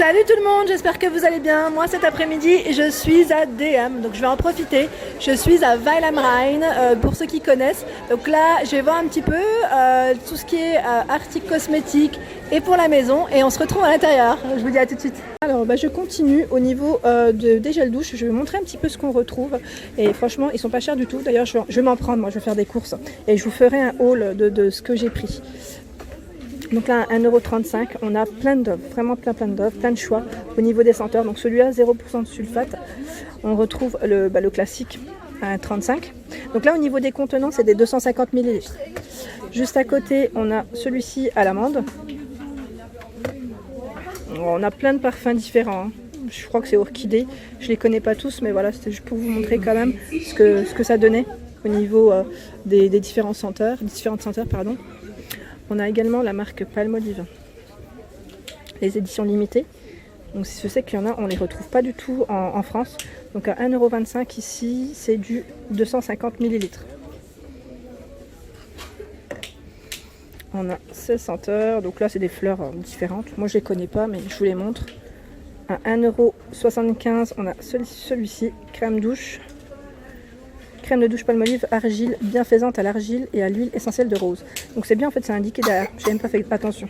Salut tout le monde, j'espère que vous allez bien. Moi cet après-midi je suis à DM, donc je vais en profiter. Je suis à Weil am Rhein, pour ceux qui connaissent. Donc là je vais voir un petit peu tout ce qui est articles cosmétiques et pour la maison. Et on se retrouve à l'intérieur. Je vous dis à tout de suite. Alors je continue au niveau des gels douche. Je vais vous montrer un petit peu ce qu'on retrouve. Et franchement ils sont pas chers du tout. D'ailleurs je vais m'en prendre, moi je vais faire des courses. Et je vous ferai un haul de ce que j'ai pris. Donc là, 1,35 €, on a plein d'offres, vraiment plein d'offres, plein de choix au niveau des senteurs. Donc celui-là, 0% de sulfate. On retrouve le classique à 35. Donc là, au niveau des contenants, c'est des 250 ml. Juste à côté, on a celui-ci à l'amande. On a plein de parfums différents. Je crois que c'est orchidée. Je ne les connais pas tous, mais voilà, c'était juste pour vous montrer quand même ce que ça donnait au niveau des différentes senteurs. On a également la marque Palmolive, les éditions limitées. Donc je sais qu'il y en a, on ne les retrouve pas du tout en France. Donc à 1,25 € ici, c'est du 250 ml. On a 16 senteurs, donc là c'est des fleurs différentes. Moi je ne les connais pas, mais je vous les montre. À 1,75 €, on a celui-ci, crème de douche Palmolive argile, bienfaisante à l'argile et à l'huile essentielle de rose. Donc c'est bien, en fait c'est indiqué derrière, j'ai même pas fait attention.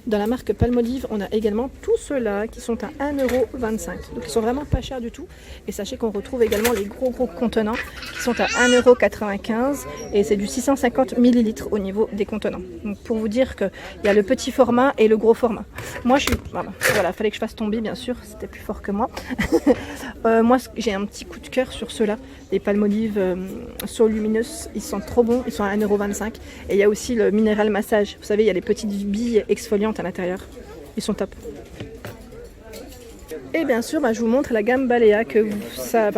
Dans la marque Palmolive, on a également tous ceux-là qui sont à 1,25 €. Donc ils sont vraiment pas chers du tout. Et sachez qu'on retrouve également les gros contenants qui sont à 1,95 € et c'est du 650 ml au niveau des contenants. Donc pour vous dire qu'il y a le petit format et le gros format. Moi je suis... Voilà, fallait que je fasse tomber bien sûr, c'était plus fort que moi. Moi j'ai un petit coup de cœur sur ceux-là. Les Palmolive So Luminous, ils sont trop bons, ils sont à 1,25 €. Et il y a aussi le Mineral Massage. Vous savez, il y a les petites billes exfoliantes à l'intérieur. Ils sont top. Et bien sûr, je vous montre la gamme Balea ça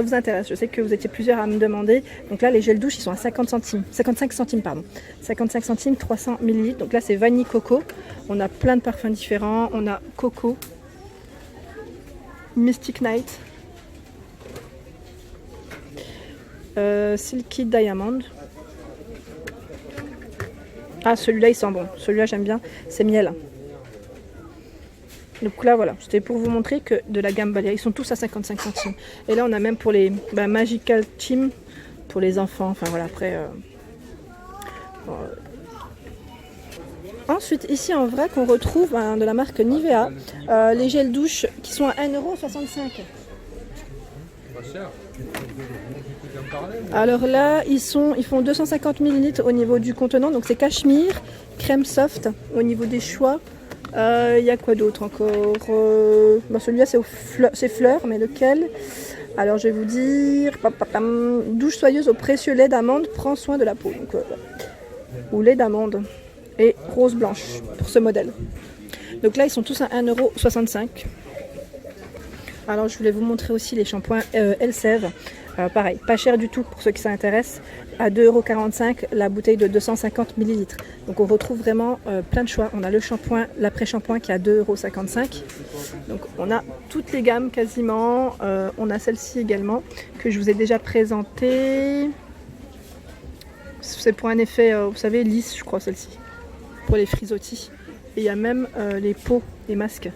vous intéresse. Je sais que vous étiez plusieurs à me demander. Donc là, les gels douche, ils sont à 55 centimes, 300 ml. Donc là, c'est vanille coco. On a plein de parfums différents. On a coco, Mystic Night, Silky Diamond. Ah, celui-là il sent bon, celui-là j'aime bien, c'est miel. Donc là voilà, c'était pour vous montrer que de la gamme Balea, ils sont tous à 55 centimes. Et là on a même pour les Magical Team, pour les enfants, enfin voilà, après... Ensuite, ici en vrac, on retrouve de la marque Nivea, les gels douche qui sont à 1,65 €. Alors là, ils font 250 ml au niveau du contenant, donc c'est cachemire, crème soft au niveau des choix. Il y a quoi d'autre encore? Celui-là c'est fleurs, mais lequel? Alors je vais vous dire, douche soyeuse au précieux lait d'amande, prend soin de la peau. Donc, ou lait d'amande et rose blanche pour ce modèle. Donc là, ils sont tous à 1,65 €. Alors je voulais vous montrer aussi les shampoings Elseve. Pareil, pas cher du tout pour ceux qui s'intéressent. À 2,45 € la bouteille de 250 ml. Donc on retrouve vraiment plein de choix. On a le shampoing, l'après-shampoing qui est à 2,55 €. Donc on a toutes les gammes quasiment. On a celle-ci également que je vous ai déjà présentée. C'est pour un effet, vous savez, lisse je crois celle-ci. Pour les frisottis. Et il y a même les pots, les masques.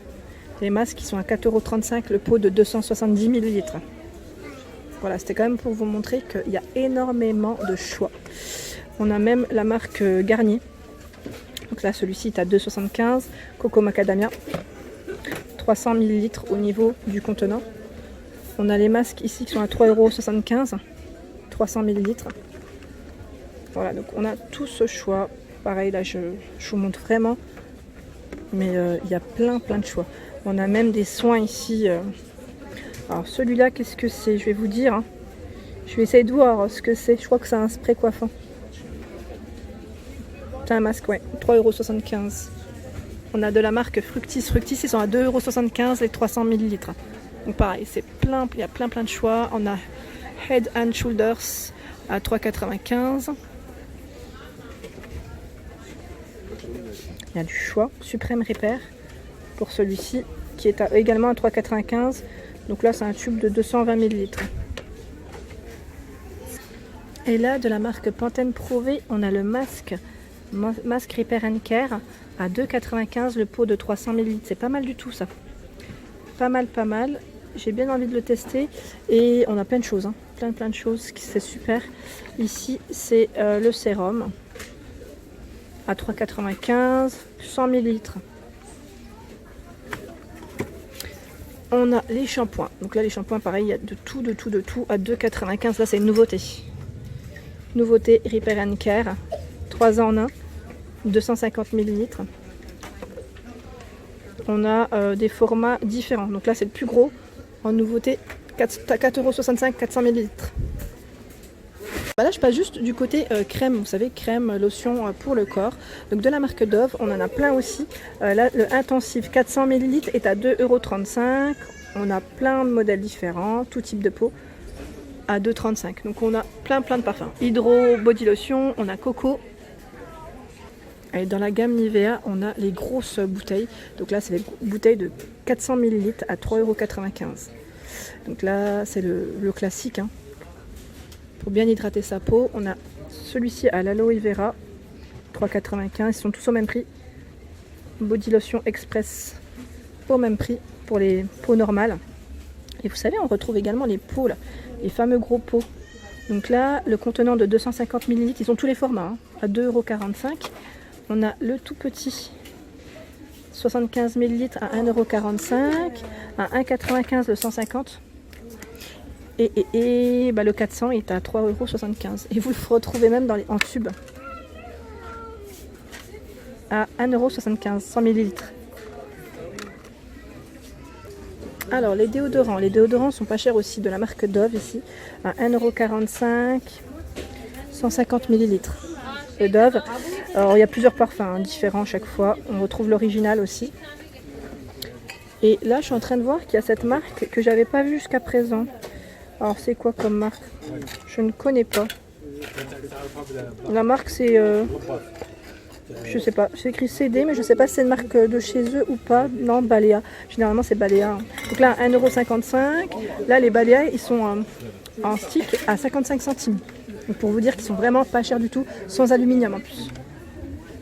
Les masques qui sont à 4,35 € le pot de 270 ml. Voilà, c'était quand même pour vous montrer qu'il y a énormément de choix. On a même la marque Garnier. Donc là, celui-ci est à 2,75 €. Coco Macadamia. 300 ml au niveau du contenant. On a les masques ici qui sont à 3,75 €. 300 ml. Voilà, donc on a tout ce choix. Pareil, là, je vous montre vraiment. Mais il y a plein de choix. On a même des soins ici. Alors celui-là, qu'est-ce que c'est? Je vais vous dire. Je vais essayer de voir ce que c'est. Je crois que c'est un spray coiffant. C'est un masque, ouais. 3,75 €. On a de la marque Fructis. Fructis, ils sont à 2,75 € les 300 ml. Donc pareil, c'est il y a plein de choix. On a Head and Shoulders à 3,95 €. Il y a du choix. Suprême Repair pour celui-ci qui est également à 3,95 €. Donc là c'est un tube de 220 ml. Et là de la marque Pantene Pro V, on a le masque Repair and Care à 2,95 le pot de 300 ml. C'est pas mal du tout ça. Pas mal, pas mal. J'ai bien envie de le tester. Et on a plein de choses, hein. Plein de choses, c'est super. Ici, c'est le sérum à 3,95, 100 ml. On a les shampoings. Donc là, les shampoings, pareil, il y a de tout à 2,95. Là, c'est une nouveauté. Nouveauté Repair & Care. 3 en 1. 250 ml. On a des formats différents. Donc là, c'est le plus gros. En nouveauté, 4,65 €, 400 ml. Là, je passe juste du côté crème, vous savez, crème, lotion pour le corps. Donc de la marque Dove, on en a plein aussi. Là, le intensif 400 ml est à 2,35 €. On a plein de modèles différents, tout type de peau, à 2,35 €. Donc on a plein de parfums. Hydro, body lotion, on a coco. Et dans la gamme Nivea, on a les grosses bouteilles. Donc là, c'est les bouteilles de 400 ml à 3,95 €. Donc là, c'est le classique, hein. Pour bien hydrater sa peau, on a celui-ci à l'aloe vera, 3,95 €. Ils sont tous au même prix. Body lotion express au même prix pour les peaux normales. Et vous savez, on retrouve également les pots, là, les fameux gros pots. Donc là, le contenant de 250 ml, ils ont tous les formats, hein, à 2,45 €. On a le tout petit, 75 ml à 1,45 €, à 1,95 € le 150. Et le 400 est à 3,75 €. Et vous le retrouvez même en tube à 1,75 €, 100 ml. Alors les déodorants sont pas chers aussi, de la marque Dove ici, à 1,45 €, 150 ml. Le Dove, alors il y a plusieurs parfums, hein, différents chaque fois. On retrouve l'original aussi. Et là, je suis en train de voir qu'il y a cette marque que j'avais pas vue jusqu'à présent. Alors c'est quoi comme marque? Je ne connais pas. La marque c'est... je sais pas, c'est écrit CD, mais je sais pas si c'est une marque de chez eux ou pas. Non, Balea. Généralement c'est Balea. Donc là, 1,55 €. Là, les Balea, ils sont en stick à 55 centimes. Donc pour vous dire qu'ils sont vraiment pas chers du tout, sans aluminium en plus.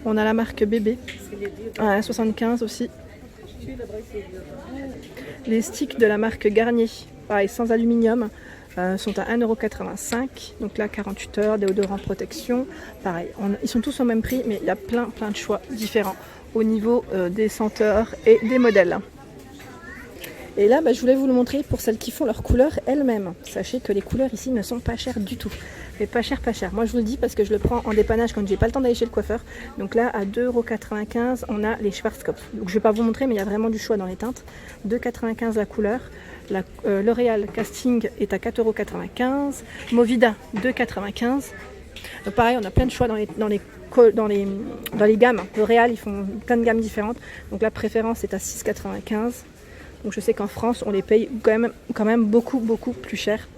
On a la marque Bébé, à 1,75 € aussi. Les sticks de la marque Garnier, pareil, sans aluminium, sont à 1,85 €. Donc là, 48 heures, déodorant protection. Pareil, ils sont tous au même prix, mais il y a plein de choix différents au niveau des senteurs et des modèles. Et là, je voulais vous le montrer pour celles qui font leurs couleurs elles-mêmes. Sachez que les couleurs ici ne sont pas chères du tout. Mais pas cher. Moi, je vous le dis parce que je le prends en dépannage quand j'ai pas le temps d'aller chez le coiffeur. Donc là, à 2,95 €, on a les Schwarzkopf. Donc je vais pas vous montrer, mais il y a vraiment du choix dans les teintes. 2,95 € la couleur. L'Oréal Casting est à 4,95 €. Movida, 2,95 €. Pareil, on a plein de choix dans les gammes. L'Oréal, ils font plein de gammes différentes. Donc la préférence est à 6,95 €. Donc je sais qu'en France, on les paye quand même beaucoup plus cher.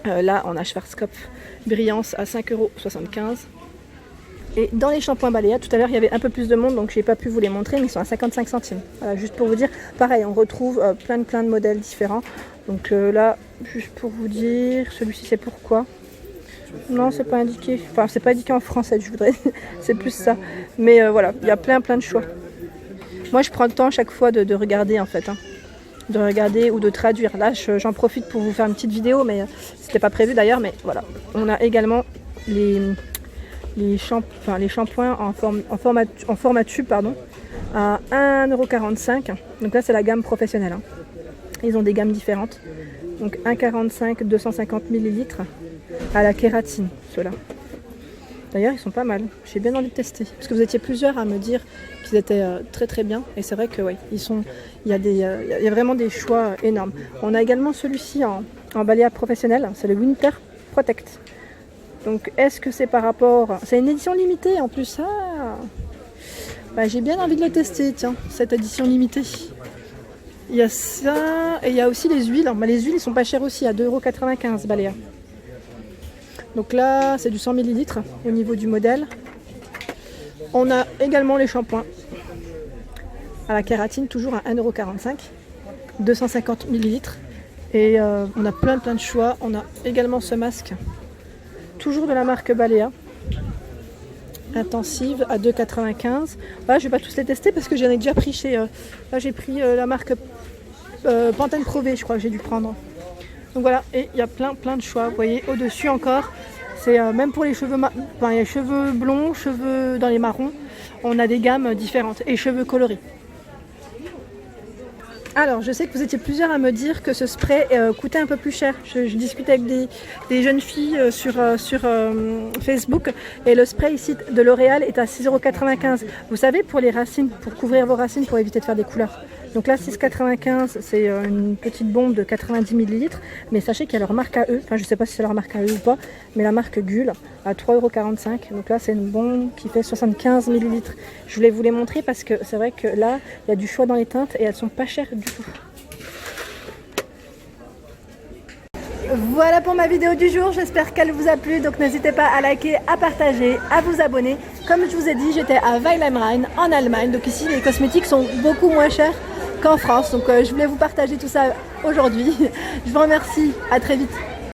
Là, on a Schwarzkopf Brillance à 5,75 €. Et dans les shampoings Balea, tout à l'heure, il y avait un peu plus de monde, donc je n'ai pas pu vous les montrer, mais ils sont à 55 centimes. Voilà, juste pour vous dire, pareil, on retrouve plein de modèles différents. Donc là, juste pour vous dire, celui-ci, c'est pourquoi? Non, c'est pas indiqué. Enfin, c'est pas indiqué en français, je voudrais. C'est plus ça. Mais voilà, il y a plein de choix. Moi, je prends le temps chaque fois de regarder, en fait, hein. De regarder ou de traduire. Là, j'en profite pour vous faire une petite vidéo, mais c'était pas prévu d'ailleurs. Mais voilà, on a également les shampoings en format tube, pardon, à 1,45 €. Donc là, c'est la gamme professionnelle, hein. Ils ont des gammes différentes. Donc 1,45 €, 250 ml à la kératine, ceux-là. D'ailleurs, ils sont pas mal. J'ai bien envie de tester. Parce que vous étiez plusieurs à me dire qu'ils étaient très bien. Et c'est vrai que oui, il y a vraiment des choix énormes. On a également celui-ci en Balea professionnel. C'est le Winter Protect. Donc, est-ce que c'est par rapport... C'est une édition limitée en plus. J'ai bien envie de le tester, tiens, cette édition limitée. Il y a ça. Et il y a aussi les huiles. Les huiles, ils sont pas chères aussi, à 2,95 € Balea. Donc là, c'est du 100 ml au niveau du modèle. On a également les shampoings à la kératine, toujours à 1,45 €, 250 ml. Et on a plein de choix. On a également ce masque, toujours de la marque Balea. intensive à 2,95. Voilà, je vais pas tous les tester parce que j'en ai déjà pris chez... là j'ai pris la marque Pantene Pro V, je crois que j'ai dû prendre. Donc voilà, et il y a plein de choix. Vous voyez, au-dessus encore, c'est même pour les cheveux, enfin, il y a cheveux blonds, cheveux dans les marrons, on a des gammes différentes et cheveux coloris. Alors, je sais que vous étiez plusieurs à me dire que ce spray coûtait un peu plus cher. Je discutais avec des jeunes filles sur Facebook et le spray ici de L'Oréal est à 6,95 €. Vous savez, pour les racines, pour couvrir vos racines, pour éviter de faire des couleurs. Donc là, 6,95 €, c'est une petite bombe de 90 ml. Mais sachez qu'il y a leur marque à eux. Enfin, je ne sais pas si c'est leur marque à eux ou pas, mais la marque Gull à 3,45 €. Donc là, c'est une bombe qui fait 75 ml. Je voulais vous les montrer parce que c'est vrai que là, il y a du choix dans les teintes et elles sont pas chères du tout. Voilà pour ma vidéo du jour, j'espère qu'elle vous a plu, donc n'hésitez pas à liker, à partager, à vous abonner. Comme je vous ai dit, j'étais à Weil am Rhein en Allemagne, donc ici les cosmétiques sont beaucoup moins chers qu'en France, donc je voulais vous partager tout ça aujourd'hui. Je vous remercie, à très vite.